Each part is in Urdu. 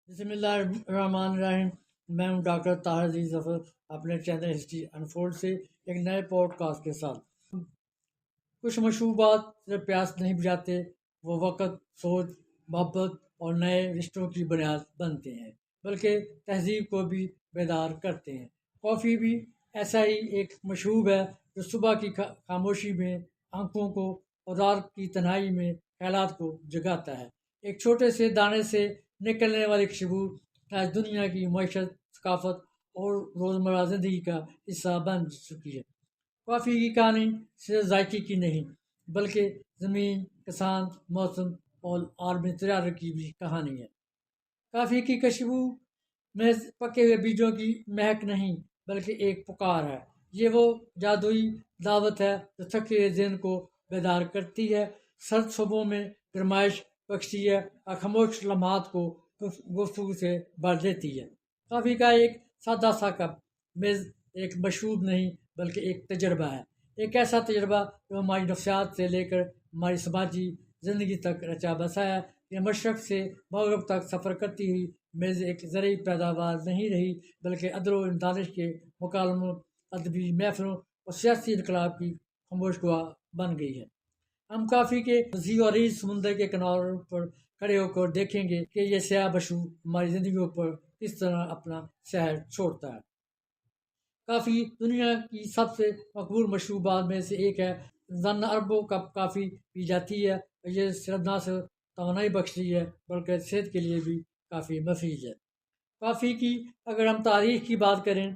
بسم اللہ الرحمن الرحیم۔ میں ہوں ڈاکٹر طاہر عزیز ظفر، اپنے چینل ہسٹری انفولڈ سے ایک نئے پوڈ کاسٹ کے ساتھ۔ کچھ مشروبات صرف پیاس نہیں بجھاتے، وہ وقت، سوچ، محبت اور نئے رشتوں کی بنیاد بنتے ہیں، بلکہ تہذیب کو بھی بیدار کرتے ہیں۔ کافی بھی ایسا ہی ایک مشروب ہے جو صبح کی خاموشی میں آنکھوں کو اور رات کی تنہائی میں خیالات کو جگاتا ہے۔ ایک چھوٹے سے دانے سے نکلنے والی خوشبو آج دنیا کی معیشت، ثقافت اور روزمرہ زندگی کا حصہ بن چکی ہے۔ کافی کی کہانی صرف ذائقے کی نہیں، بلکہ زمین، کسان، موسم اور عالمی تجارت کی بھی کہانی ہے۔ کافی کی خوشبو میں پکے ہوئے بیجوں کی مہک نہیں، بلکہ ایک پکار ہے۔ یہ وہ جادوئی دعوت ہے جو تھکے ہوئے ذہن کو بیدار کرتی ہے، سرد صبحوں میں گرمائش بخشتی ہے اور خاموش لمحات کو گفتگو سے بھر دیتی ہے۔ کافی کا ایک سادہ سا کپ میز ایک مشروب نہیں، بلکہ ایک تجربہ ہے، ایک ایسا تجربہ جو ہماری نفسیات سے لے کر ہماری سماجی زندگی تک رچا بسا ہے۔ یہ مشرق سے مغرب تک سفر کرتی ہوئی میز ایک زرعی پیداوار نہیں رہی، بلکہ ادب و دانش کے مکالموں، ادبی محفلوں اور سیاسی انقلاب کی خاموش گواہ بن گئی ہے۔ ہم کافی کے وسیع و عریض سمندر کے کناروں پر کھڑے ہو کر دیکھیں گے کہ یہ سیاہ مشروب ہماری زندگیوں پر کس طرح اپنا سحر چھوڑتا ہے۔ کافی دنیا کی سب سے مقبول مشروبات میں سے ایک ہے۔ روزانہ اربوں کپ کافی پی جاتی ہے، اور یہ صرف نہ صرف توانائی بخشتی ہے بلکہ صحت کے لیے بھی کافی مفید ہے۔ کافی کی اگر ہم تاریخ کی بات کریں،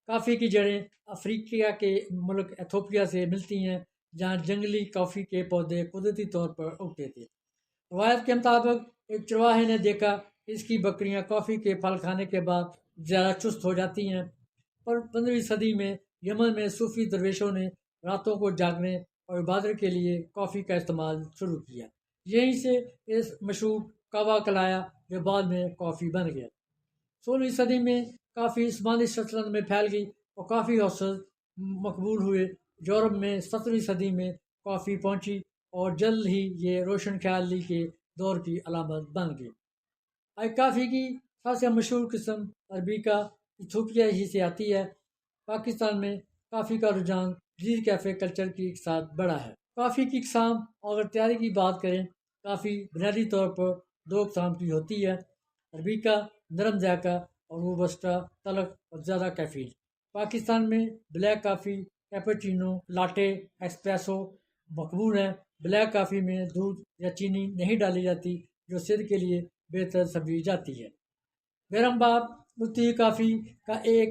کافی کی جڑیں افریقہ کے ملک ایتھوپیا سے ملتی ہیں، جہاں جنگلی کافی کے پودے قدرتی طور پر اگتے تھے۔ روایت کے مطابق ایک چرواہے نے دیکھا کہ اس کی بکریاں کافی کے پھل کھانے کے بعد زیادہ چست ہو جاتی ہیں، پر 15ویں صدی میں یمن میں صوفی درویشوں نے راتوں کو جاگنے اور عبادت کے لیے کافی کا استعمال شروع کیا۔ یہیں سے اس مشروب کہوا کلایا، جو بعد میں کافی بن گیا۔ 16ویں صدی میں کافی عثمانی سلطنت میں پھیل گئی اور کافی ہاؤسز مقبول ہوئے۔ یورپ میں 17ویں صدی میں کافی پہنچی اور جلد ہی یہ روشن خیالی کے دور کی علامت بن گئی۔ آج کافی کی سب سے مشہور قسم عربیکا ایتھوپیا ہی سے آتی ہے۔ پاکستان میں کافی کا رجحان جدید کیفے کلچر کے ساتھ بڑا ہے۔ کافی کی اقسام اور اگر تیاری کی بات کریں، کافی بنیادی طور پر دو اقسام کی ہوتی ہے: عربیکا نرم ذائقہ اور روبسٹا تلخ اور زیادہ کیفین۔ پاکستان میں بلیک کافی، کیپوچینو، لاٹے، ایسپریسو مقبول ہیں۔ بلیک کافی میں دودھ یا چینی نہیں ڈالی جاتی، جو صحت کے لیے بہتر سمجھی جاتی ہے۔ گرم بھاپ اگتی ہوئی کافی کا ایک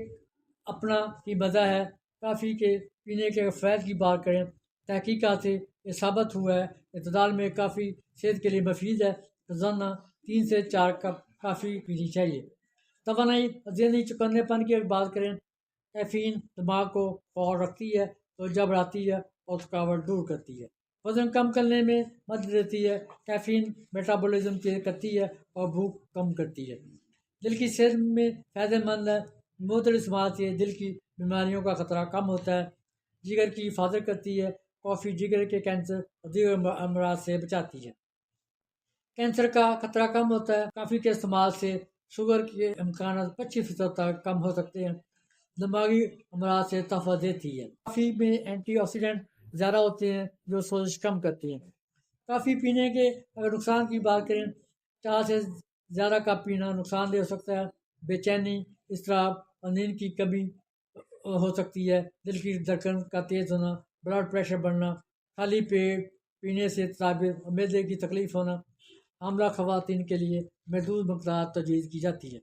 اپنا ہی مزہ ہے۔ کافی کے پینے کے فوائد کی بات کریں، تحقیقات سے یہ ثابت ہوا ہے اعتدال میں کافی صحت کے لیے مفید ہے۔ روزانہ 3 سے 4 کپ کافی پینی چاہیے۔ توانائی اور ذہنی چکنے پن کی اگر بات کریں، کیفین دماغ کو فعال رکھتی ہے، توجہ بڑھاتی ہے اور تھکاوٹ دور کرتی ہے۔ وزن کم کرنے میں مدد دیتی ہے۔ کیفین میٹابولزم تیز کرتی ہے اور بھوک کم کرتی ہے۔ دل کی صحت میں فائدہ مند ہے۔ معتدل استعمال سے دل کی بیماریوں کا خطرہ کم ہوتا ہے۔ جگر کی حفاظت کرتی ہے۔ کافی جگر کے کینسر اور دیگر امراض سے بچاتی ہے۔ کینسر کا خطرہ کم ہوتا ہے۔ کافی کے استعمال سے شوگر کے امکانات 25% تک کم ہو سکتے ہیں۔ دماغی امراض سے تحفظ دیتی ہے۔ کافی میں اینٹی آکسیڈنٹ زیادہ ہوتے ہیں جو سوزش کم کرتے ہیں۔ کافی پینے کے اگر نقصان کی بات کریں، 4 سے زیادہ کپ پینا نقصان دہ ہو سکتا ہے۔ بے چینی، اضطراب اور نیند کی کمی ہو سکتی ہے۔ دل کی دھڑکن کا تیز ہونا، بلڈ پریشر بڑھنا، خالی پیٹ پینے سے اضطرابیت اور معدے کی تکلیف ہونا۔ حاملہ خواتین کے لیے محدود مقدار تجویز کی جاتی ہے۔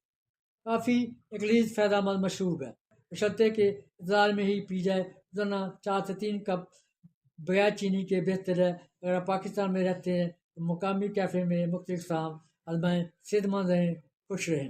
کافی ایک لیز فائدہ مند مشروب ہے، بشرطے کہ اعتدال میں ہی پی جائے۔ روزانہ 4 سے 3 کپ بغیر چینی کے بہتر ہے۔ اگر آپ پاکستان میں رہتے ہیں تو مقامی کیفے میں مختلف اقسام آزمائیں۔ صحت مند رہیں، خوش رہیں۔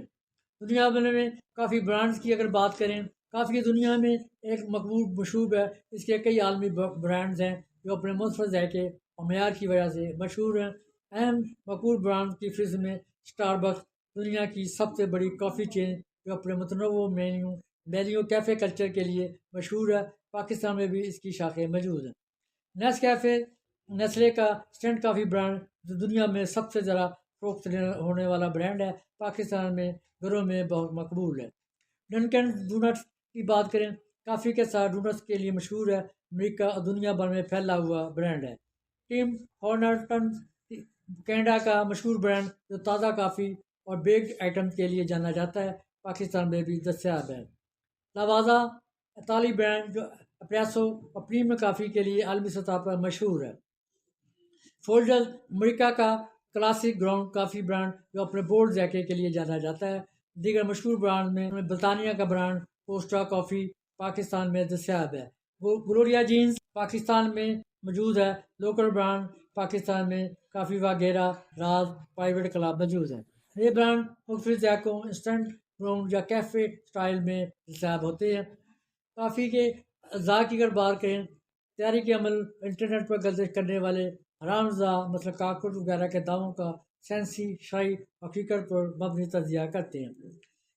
دنیا بھر میں کافی برانڈز کی اگر بات کریں، کافی دنیا میں ایک مقبول مشروب ہے۔ اس کے کئی عالمی برانڈز ہیں جو اپنے منفرد ذائقے اور معیار کی وجہ سے مشہور ہیں۔ اہم مقبول برانڈ کی فہرست میں اسٹاربکس، دنیا کی سب سے بڑی کافی چین جو اپنے متنوع مینیو کیفے کلچر کے لیے مشہور ہے۔ پاکستان میں بھی اس کی شاخیں موجود ہیں۔ نیسکیفے، نیسلے کا انسٹنٹ کافی برانڈ جو دنیا میں سب سے زیادہ فروخت ہونے والا برانڈ ہے، پاکستان میں گھروں میں بہت مقبول ہے۔ ڈنکن ڈونٹس کی بات کریں، کافی کے ساتھ ڈونٹس کے لیے مشہور ہے، امریکہ اور دنیا بھر میں پھیلا ہوا برانڈ ہے۔ ٹیم ہارٹنز کینیڈا کا مشہور برانڈ جو تازہ کافی اور بیکڈ آئٹم کے لیے جانا جاتا ہے، پاکستان میں بھی دستیاب ہے۔ لاوازا اطالی برانڈ جو اپریسو اور پریمیم کافی کے لیے عالمی سطح پر مشہور ہے۔ فولڈرز امریکہ کا کلاسک گراؤنڈ کافی برانڈ جو اپنے بولڈ ذائقے کے لیے جانا جاتا ہے۔ دیگر مشہور برانڈ میں برطانیہ کا برانڈ کوسٹا کافی پاکستان میں دستیاب ہے۔ گلوریا جینز پاکستان میں موجود ہے۔ لوکل برانڈ پاکستان میں کافی وغیرہ راز پرائیویٹ کلب موجود ہے۔ یہ برانڈ مختلف ذائقوں، انسٹنٹ گراؤنڈ یا کیفے سٹائل میں دستیاب ہوتے ہیں۔ کافی کے اجزاء کی اگر بات کریں، تیاری کے عمل انٹرنیٹ پر گردش کرنے والے حرام اجزاء مثلا کاکروچ وغیرہ کے دعووں کا سائنسی شرعی حقیقت پر مبنی تجزیہ کرتے ہیں۔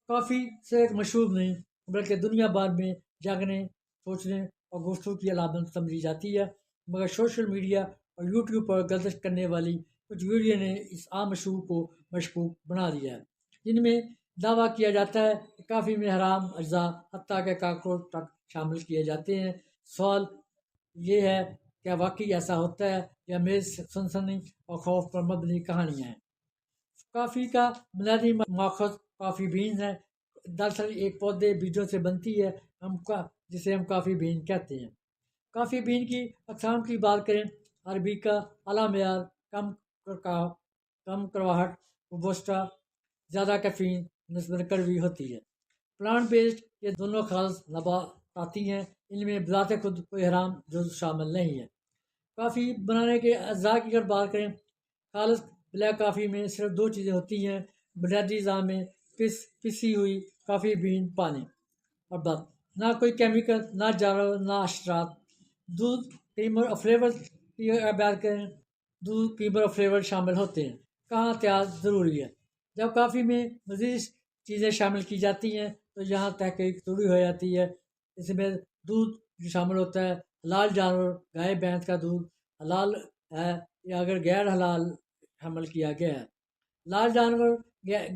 کافی صرف مشروب نہیں بلکہ دنیا بھر میں جاگنے، سوچنے اور گفتگو کی علامت سمجھی جاتی ہے، مگر سوشل میڈیا اور یوٹیوب پر گردش کرنے والی کچھ ویڈیو نے اس عام مشروب کو مشکوک بنا دیا ہے، جن میں دعویٰ کیا جاتا ہے کہ کافی میں حرام اجزاء حتیٰ کہ کاکروچ تک شامل کیے جاتے ہیں۔ سوال یہ ہے کیا واقعی ایسا ہوتا ہے یا میز سنسنی اور خوف پر مبنی کہانیاں ہیں؟ کافی کا بنیادی ماخذ کافی بینز ہے، دراصل ایک پودے بیجوں سے بنتی ہے جسے ہم کافی بین کہتے ہیں۔ کافی بین کی اقسام کی بات کریں، عربیکا اعلیٰ معیار، کم کرواہٹ، روبوسٹا زیادہ کیفین نسبت کڑوی ہوتی ہے۔ پلانٹ بیسڈ یہ دونوں خالص نباتاتی ہیں، ان میں بذات خود کوئی حرام جز شامل نہیں ہے۔ کافی بنانے کے اجزاء کی اگر بات کریں، خالص بلیک کافی میں صرف دو چیزیں ہوتی ہیں، بنیادی اجزاء میں پسی ہوئی کافی بین، پانی اور بس، نہ کوئی کیمیکل، نہ جانور، نہ اشتراط۔ دودھ، کریمر اور فلیور کی بات کریں، دودھ، کریمر اور فلیور شامل ہوتے ہیں۔ کہاں احتیاط ضروری ہے؟ جب کافی میں مزید چیزیں شامل کی جاتی ہیں تو یہاں تحقیق ضروری ہو جاتی ہے۔ اس میں دودھ جو شامل ہوتا ہے، حلال جانور گائے بھینس کا دودھ حلال ہے یا اگر غیر حلال حمل کیا گیا ہے۔ حلال جانور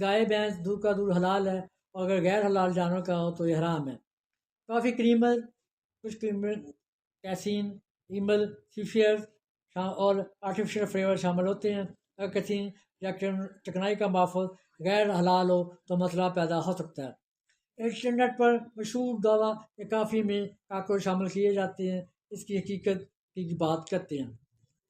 گائے بھینس دودھ کا دودھ حلال ہے، اور اگر غیر حلال جانور کا ہو تو یہ حرام ہے۔ کافی کریمر، کچھ کریمر کیسین، ایمل، سیفیئر اور آرٹیفیشل فلیور شامل ہوتے ہیں۔ اگر کیسین یا چکنائی کا ماخذ غیر حلال ہو تو مسئلہ پیدا ہو سکتا ہے۔ انٹرنیٹ پر مشہور دعویٰ کہ کافی میں کاکروچ شامل کیے جاتے ہیں، اس کی حقیقت کی بات کرتے ہیں۔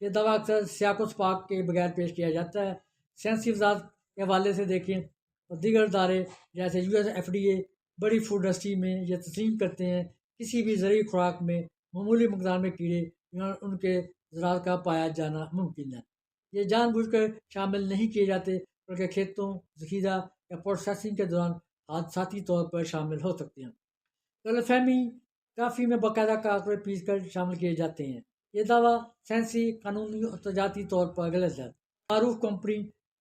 یہ دعویٰ اکثر سیاق و سباق کے بغیر پیش کیا جاتا ہے۔ سائنسی وضاحت کے حوالے سے دیکھیں اور دیگر ادارے جیسے USFDA بڑی فوڈ انڈسٹری میں یہ تسلیم کرتے ہیں کسی بھی زرعی خوراک میں معمولی مقدار میں کیڑے یا ان کے ذرات کا پایا جانا ممکن ہے۔ یہ جان بوجھ کر شامل نہیں کیے جاتے بلکہ کھیتوں، ذخیرہ یا پروسیسنگ کے دوران حادثاتی طور پر شامل ہو سکتے ہیں۔ غلط فہمی، کافی میں باقاعدہ کاکروچ پیس کر شامل کیے جاتے ہیں۔ یہ دعویٰ سائنسی، قانونی اور تجارتی طور پر غلط ہے۔ معروف کمپنی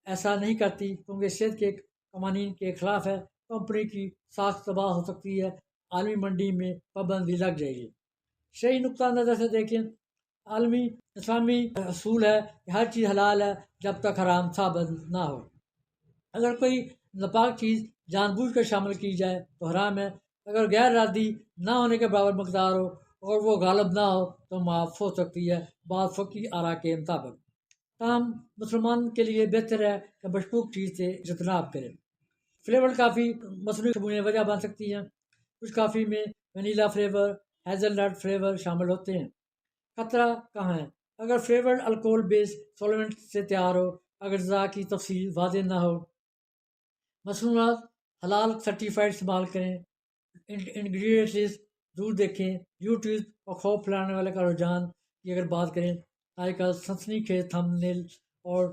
ایسا نہیں کرتی کیونکہ صحت کے قوانین کے خلاف ہے۔ کمپنی کی ساکھ تباہ ہو سکتی ہے، عالمی منڈی میں پابندی لگ جائے گی۔ صحیح نقطہ نظر سے دیکھیں، عالمی اسلامی اصول ہے کہ ہر چیز حلال ہے جب تک حرام ثابت نہ ہو۔ اگر کوئی ناپاک چیز جان بوجھ کر شامل کی جائے تو حرام ہے، اگر غیر ارادی نہ ہونے کے برابر مقدار ہو اور وہ غالب نہ ہو تو معاف ہو سکتی ہے بعض فقہی آراء کے مطابق۔ تاہم مسلمان کے لیے بہتر ہے کہ مشکوک چیز سے اجتناب کرے۔ فلیور کافی مصنوعی خوشبوئیں وجہ بن سکتی ہیں۔ کچھ کافی میں ونیلا فلیور، ہیزل نٹ فلیور شامل ہوتے ہیں۔ خطرہ کہاں ہے؟ اگر فلیور الکوہول بیس سولونٹ سے تیار ہو، اگر غذا کی تفصیل واضح نہ ہو، مصنوعات حلال سرٹیفائڈ استعمال کریں، انگریڈینٹ لسٹ ضرور دیکھیں۔ یوٹیوب اور خوف پھیلانے والے کا رجحان کی اگر بات کریں، آج کل سنسنی خیز تھم نیل اور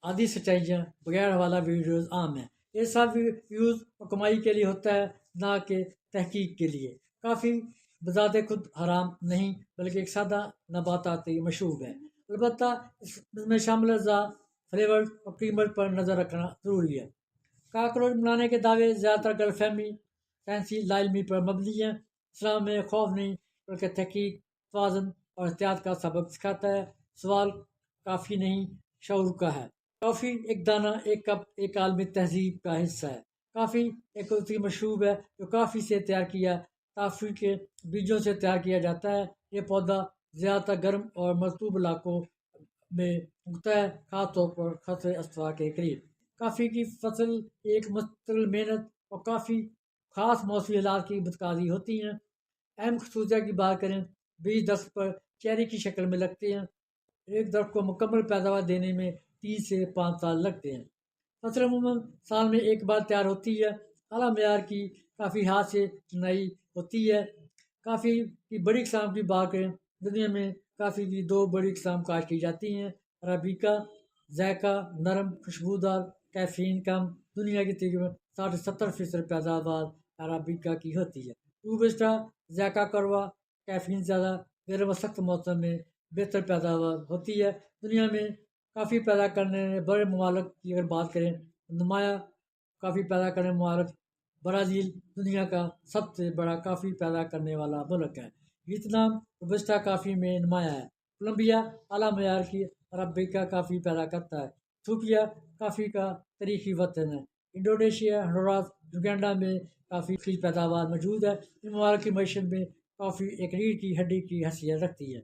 آدھی سچائیاں بغیر حوالہ ویڈیوز عام ہیں۔ یہ سب ویوز اور کمائی کے لیے ہوتا ہے، نہ کہ تحقیق کے لیے۔ کافی بذات خود حرام نہیں بلکہ ایک سادہ نباتاتی مشروب ہے، البتہ اس میں شامل اجزاء، فلیور اور کریمر پر نظر رکھنا ضروری ہے۔ کاکروچ بنانے کے دعوے زیادہ تر غلط فہمی، سائنسی لا علمی پر مبنی ہیں۔ اسلام میں خوف نہیں بلکہ تحقیق، توازن اور احتیاط کا سبق سکھاتا ہے۔ سوال کافی نہیں، شعور کا ہے۔ کافی ایک دانہ ایک کپ ایک عالمی تہذیب کا حصہ ہے۔ کافی ایک قدرتی مشروب ہے جو کافی سے تیار کیا کافی کے بیجوں سے تیار کیا جاتا ہے۔ یہ پودا زیادہ تر گرم اور مرطوب علاقوں میں اگتا ہے، خاص طور پر خطر استوا کے قریب۔ کافی کی فصل ایک مستقل محنت اور کافی خاص موسمی حالات کی متقاضی ہوتی ہیں۔ اہم خصوصیات کی بات کریں، بیج درخت پر چیری کی شکل میں لگتے ہیں۔ ایک درخت کو مکمل پیداوار دینے میں 3 سے 5 سال لگتے ہیں۔ فصل عموماً سال میں ایک بار تیار ہوتی ہے۔ اعلیٰ معیار کی کافی ہاتھ سے چنائی ہوتی ہے۔ کافی کی بڑی اقسام کی بات کریں، دنیا میں کافی کی 2 بڑی اقسام کاشت کی جاتی ہیں۔ عربیکا ذائقہ نرم خوشبودار، کیفین کم۔ دنیا کی تقریباً 60-70% پیداوار عربیکا کی ہوتی ہے۔ روبسٹا ذائقہ کڑوا، کیفین زیادہ، گرم و سخت موسم میں بہتر پیداوار ہوتی ہے۔ دنیا میں کافی پیدا کرنے بڑے ممالک کی اگر بات کریں، نمایاں کافی پیدا کرنے ممالک برازیل دنیا کا سب سے بڑا کافی پیدا کرنے والا ملک ہے۔ ویتنام روبسٹا کافی میں نمایاں ہے۔ کولمبیا اعلیٰ معیار کی عربیکا کافی پیدا کرتا ہے۔ ایتھوپیا کافی کا تاریخی وطن ہے۔ انڈونیشیا، ہنڈوراس، یوگینڈا میں کافی کی پیداوار موجود ہے۔ ان ممالک کی معیشت میں کافی ایک ریڑھ کی ہڈی کی حیثیت رکھتی ہے۔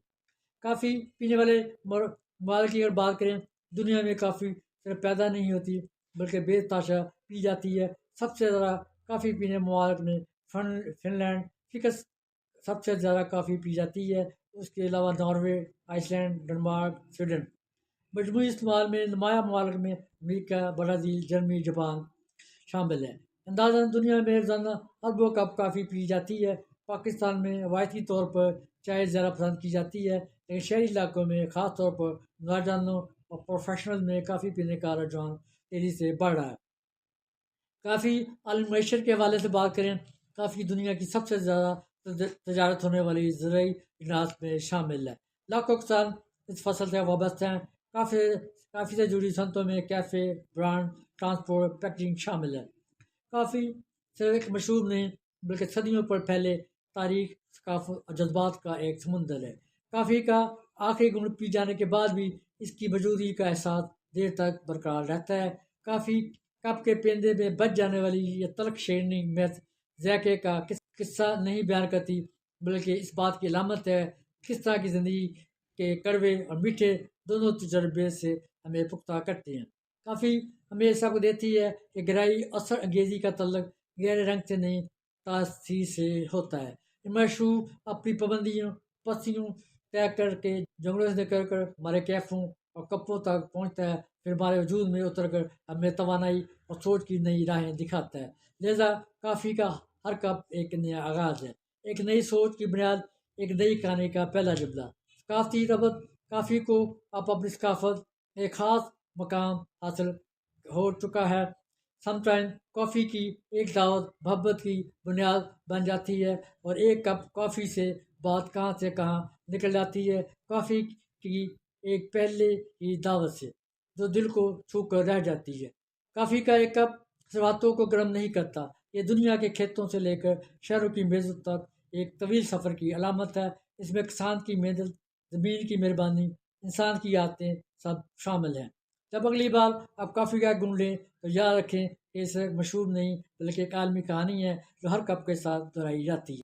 کافی پینے والے ممالک کی اگر بات کریں، دنیا میں کافی صرف پیدا نہیں ہوتی بلکہ بے تحاشا پی جاتی ہے۔ سب سے زیادہ کافی پینے ممالک میں فن لینڈ فکس سب سے زیادہ کافی پی جاتی ہے۔ اس کے علاوہ Norway, Iceland, Denmark, Sweden. مجموعی استعمال میں نمایاں ممالک میں امریکہ، برازیل، جرمنی، جاپان شامل ہیں۔ اندازاً دنیا میں روزانہ اربوں کپ کافی پی جاتی ہے۔ پاکستان میں روایتی طور پر چائے زیادہ پسند کی جاتی ہے، لیکن شہری علاقوں میں خاص طور پر نوجوانوں اور پروفیشنل میں کافی پینے کا رجحان تیزی سے بڑھ رہا ہے۔ کافی عالمی معیشت کے حوالے سے بات کریں، کافی دنیا کی سب سے زیادہ تجارت ہونے والی زرعی اجناس میں شامل ہے۔ لاکھوں کسان اس فصل سے وابستہ ہیں۔ کافی سے جڑی صنعتوں میں کیفے، برانڈ، ٹرانسپورٹ، پیکجنگ شامل ہے۔ کافی صرف ایک مشروب نہیں بلکہ صدیوں پر پھیلے تاریخ، ثقافت اور جذبات کا ایک سمندر ہے۔ کافی کا آخری گھونٹ پی جانے کے بعد بھی اس کی موجودگی کا احساس دیر تک برقرار رہتا ہے۔ کافی کپ کے پیندے میں بچ جانے والی یہ تلخ شیرینی محض ذائقے کا قصہ نہیں بیان کرتی بلکہ اس بات کی علامت ہے کس طرح کی زندگی کے کڑوے اور میٹھے دونوں تجربے سے ہمیں پختہ کرتے ہیں۔ کافی ہمیں ایسا کو دیتی ہے کہ گہرائی اثر انگیزی کا تعلق گہرے رنگ سے نہیں تاثیر سے ہوتا ہے۔ یہ مشروب اپنی پابندیوں پستیوں طے کر کے جنگلوں سے نکل کر ہمارے کیفوں اور کپوں تک پہنچتا ہے، پھر ہمارے وجود میں اتر کر ہمیں توانائی اور سوچ کی نئی راہیں دکھاتا ہے۔ لہذا کافی کا ہر کپ ایک نیا آغاز ہے، ایک نئی سوچ کی بنیاد، ایک نئی کہانی کا پہلا جملہ۔ ثقافتی ربط کافی کو اب اپنی ثقافت ایک خاص مقام حاصل ہو چکا ہے۔ سم ٹائم کافی کی ایک دعوت محبت کی بنیاد بن جاتی ہے اور ایک کپ کافی سے بات کہاں سے کہاں نکل جاتی ہے، کافی کی ایک پہلے کی دعوت سے جو دل کو چھو کر رہ جاتی ہے۔ کافی کا ایک کپ صرف ہاتھوں کو گرم نہیں کرتا، یہ دنیا کے کھیتوں سے لے کر شہروں کی میزوں تک ایک طویل سفر کی علامت ہے۔ اس میں کسان کی محنت، زمین کی مہربانی، انسان کی عادتیں سب شامل ہیں۔ جب اگلی بار آپ کافی کا گھونٹ لیں تو یاد رکھیں کہ اسے مشروب نہیں بلکہ ایک عالمی کہانی ہے جو ہر کپ کے ساتھ دہرائی جاتی ہے۔